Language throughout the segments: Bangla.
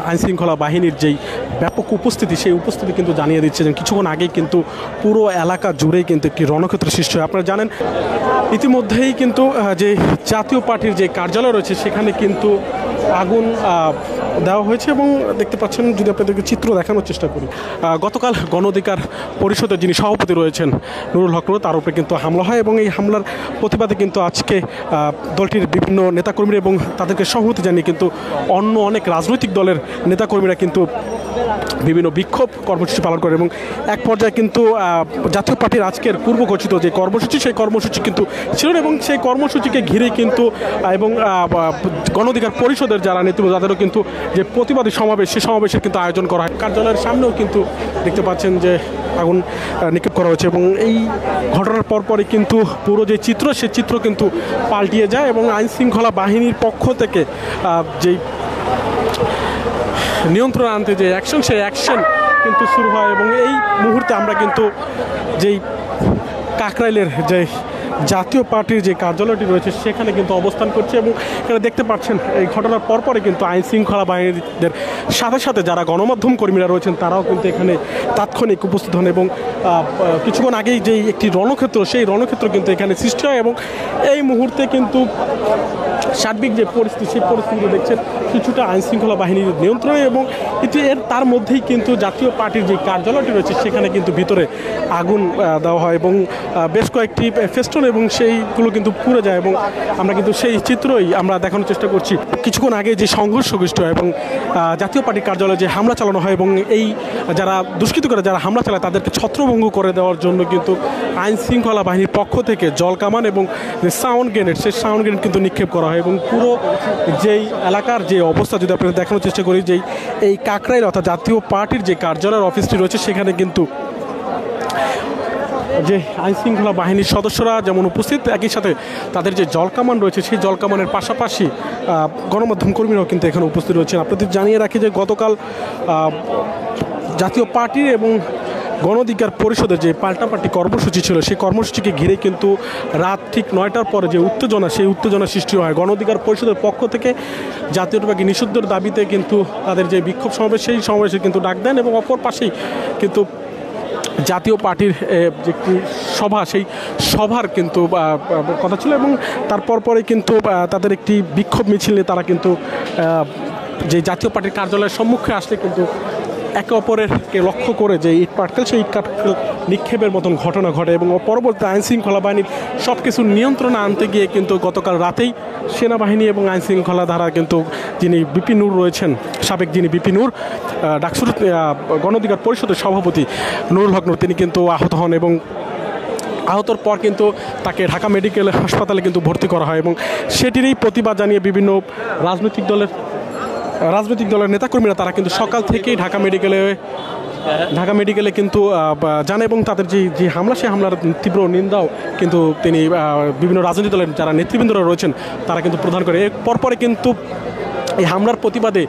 আইনশৃঙ্খলা বাহিনীর যেই ব্যাপক উপস্থিতি, সেই উপস্থিতি কিন্তু জানিয়ে দিচ্ছে যে কিছুক্ষণ আগেই কিন্তু পুরো এলাকা জুড়েই কিন্তু একটি রণক্ষেত্র সৃষ্টি হয়। আপনারা জানেন ইতিমধ্যেই কিন্তু যে জাতীয় পার্টির যে কার্যালয় রয়েছে সেখানে কিন্তু আগুন দেওয়া হয়েছে এবং দেখতে পাচ্ছেন, যদি আপনাদেরকে চিত্র দেখানোর চেষ্টা করি, গতকাল গণ অধিকার পরিষদের যিনি সভাপতি রয়েছেন নুরুল হক নূর, তার উপরে কিন্তু হামলা হয় এবং এই হামলার প্রতিবাদে কিন্তু আজকে দলটির বিভিন্ন নেতাকর্মীরা এবং তাদেরকে সংহতি জানিয়ে কিন্তু অন্য অনেক রাজনৈতিক দলের নেতাকর্মীরা কিন্তু বিভিন্ন বিক্ষোভ কর্মসূচি পালন করে এবং এক পর্যায়ে কিন্তু জাতীয় পার্টির আজকের পূর্ব ঘোষিত যে কর্মসূচি, সেই কর্মসূচি কিন্তু ছিল এবং সেই কর্মসূচিকে ঘিরে কিন্তু এবং গণ অধিকার পরিষদের যারা নেতৃত্ব তাদেরও কিন্তু যে প্রতিবাদী সমাবেশ, সেই সমাবেশের কিন্তু আয়োজন করা হয়। কার্যালয়ের সামনেও কিন্তু দেখতে পাচ্ছেন যে আগুন নিক্ষেপ করা হয়েছে এবং এই ঘটনার পরপরই কিন্তু পুরো যে চিত্র, সেই চিত্র কিন্তু পাল্টিয়ে যায় এবং আইনশৃঙ্খলা বাহিনীর পক্ষ থেকে যেই নিয়ন্ত্রণ আনতে যে অ্যাকশন, সেই অ্যাকশন কিন্তু শুরু হয় এবং এই মুহূর্তে আমরা কিন্তু যেই কাকরাইলের যে জাতীয় পার্টির যে কার্যালয়টি রয়েছে সেখানে কিন্তু অবস্থান করছে এবং এখানে দেখতে পাচ্ছেন এই ঘটনার পরপরে কিন্তু আইন শৃঙ্খলা বাহিনীদের সাথে সাথে যারা গণমাধ্যম কর্মীরা রয়েছেন তারাও কিন্তু এখানে তাৎক্ষণিক উপস্থিত হন এবং কিছুক্ষণ আগেই যেই একটি রণক্ষেত্র, সেই রণক্ষেত্র কিন্তু এখানে সৃষ্টি হয় এবং এই মুহূর্তে কিন্তু সার্বিক যে পরিস্থিতি, সেই পরিস্থিতি দেখছেন কিছুটা আইন শৃঙ্খলা বাহিনীর নিয়ন্ত্রণে এবং এর তার মধ্যেই কিন্তু জাতীয় পার্টির যে কার্যালয়টি রয়েছে সেখানে কিন্তু ভিতরে আগুন দেওয়া হয় এবং বেশ কয়েকটি ফেস্টন এবং সেইগুলো কিন্তু পুড়ে যায় এবং আমরা কিন্তু সেই চিত্রই আমরা দেখানোর চেষ্টা করছি। কিছুক্ষণ আগে যে সংঘর্ষ সৃষ্টি হয় এবং জাতীয় পার্টির কার্যালয়ে যে হামলা চালানো হয় এবং এই যারা দুষ্কৃতকারী যারা হামলা চালায় তাদেরকে ছত্রভঙ্গ করে দেওয়ার জন্য কিন্তু আইন শৃঙ্খলা বাহিনীর পক্ষ থেকে জলকামান এবং যে সাউন্ড গ্রেনেড, সেই সাউন্ড গ্রেনেড কিন্তু নিক্ষেপ করা হয় এবং পুরো যেই এলাকার যে অবস্থা যদি আপনাদের দেখানোর চেষ্টা করি, যেই এই কাকরাইল অর্থাৎ জাতীয় পার্টির যে কার্যালয়ের অফিসটি রয়েছে সেখানে কিন্তু যে আইনশৃঙ্খলা বাহিনীর সদস্যরা যেমন উপস্থিত, একই সাথে তাদের যে জলকামান রয়েছে সেই জলকামানের পাশাপাশি গণমাধ্যম কর্মীরাও কিন্তু এখানে উপস্থিত রয়েছেন। আপনাদের জানিয়ে রাখি যে গতকাল জাতীয় পার্টির এবং গণ অধিকার পরিষদের যে পাল্টাপাল্টি কর্মসূচি ছিল, সেই কর্মসূচিকে ঘিরে কিন্তু রাত ঠিক 9টার পরে যে উত্তেজনা, সেই উত্তেজনা সৃষ্টি হয়। গণ অধিকার পরিষদের পক্ষ থেকে জাতীয়তাবাদী নিষিদ্ধের দাবিতে কিন্তু তাদের যে বিক্ষোভ সমাবেশ, সেই সমাবেশে কিন্তু ডাক দেন এবং অপর পাশেই কিন্তু জাতীয় পার্টির যে একটি সভা, সেই সভার কিন্তু কথা ছিল এবং তারপর পরে কিন্তু তাদের একটি বিক্ষোভ মিছিল নিয়ে তারা কিন্তু যে জাতীয় পার্টির কার্যালয়ের সম্মুখে আসলে কিন্তু একে অপরেরকে লক্ষ্য করে যে ইট পাটকেল, সেই ইট পাটকেল নিক্ষেপের মতন ঘটনা ঘটে এবং পরবর্তী আইনশৃঙ্খলা বাহিনীর সব কিছু নিয়ন্ত্রণে আনতে গিয়ে কিন্তু গতকাল রাতেই সেনাবাহিনী এবং আইনশৃঙ্খলা ধারা কিন্তু যিনি বিপি নূর রয়েছেন, সাবেক যিনি বিপি নূর, ডাকসুর গণ অধিকার পরিষদের সভাপতি নুরুল হক নূর, তিনি কিন্তু আহত হন এবং আহতর পর কিন্তু তাকে ঢাকা মেডিকেল হাসপাতালে কিন্তু ভর্তি করা হয় এবং সেটিরই প্রতিবাদ জানিয়ে বিভিন্ন রাজনৈতিক দলের নেতাকর্মীরা তারা কিন্তু সকাল থেকেই ঢাকা মেডিকেলে কিন্তু যান এবং তাদের যে হামলা, সেই হামলার তীব্র নিন্দাও কিন্তু তিনি বিভিন্ন রাজনৈতিক দলের যারা নেতৃবৃন্দরা রয়েছেন তারা কিন্তু প্রদান করে। এর পরপরে কিন্তু এই হামলার প্রতিবাদে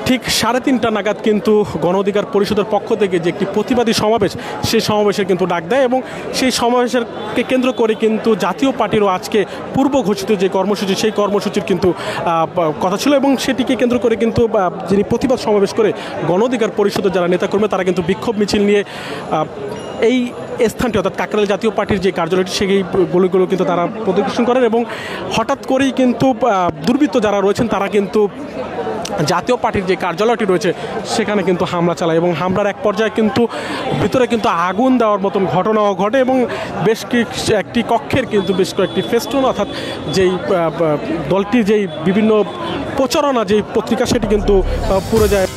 ঠিক 3:30 নাগাদ কিন্তু গণ অধিকার পরিষদের পক্ষ থেকে যে একটি প্রতিবাদী সমাবেশ, সেই সমাবেশের কিন্তু ডাক দেয় এবং সেই সমাবেশকে কেন্দ্র করে কিন্তু জাতীয় পার্টিরও আজকে পূর্ব ঘোষিত যে কর্মসূচি, সেই কর্মসূচির কিন্তু কথা ছিল এবং সেটিকে কেন্দ্র করে কিন্তু যিনি প্রতিবাদ সমাবেশ করে গণ অধিকার পরিষদের যারা নেতাকর্মী তারা কিন্তু বিক্ষোভ মিছিল নিয়ে এই স্থানটি অর্থাৎ কাকরাইল জাতীয় পার্টির যে কার্যালয়টি সেইগুলো কিন্তু তারা প্রদর্শন করেন এবং হঠাৎ করেই কিন্তু দুর্বৃত্ত যারা রয়েছেন তারা কিন্তু জাতীয় পার্টির যে কার্যালয়টি রয়েছে সেখানে কিন্তু হামলা চালায় এবং হামলার এক পর্যায়ে কিন্তু ভিতরে কিন্তু আগুন দেওয়ার মতন ঘটনাও ঘটে এবং বেশ একটি কক্ষের কিন্তু বেশ কয়েকটি ফেস্টুন অর্থাৎ যেই দলটির যেই বিভিন্ন প্রচারণা যেই পত্রিকা সেটি কিন্তু পুড়ে যায়।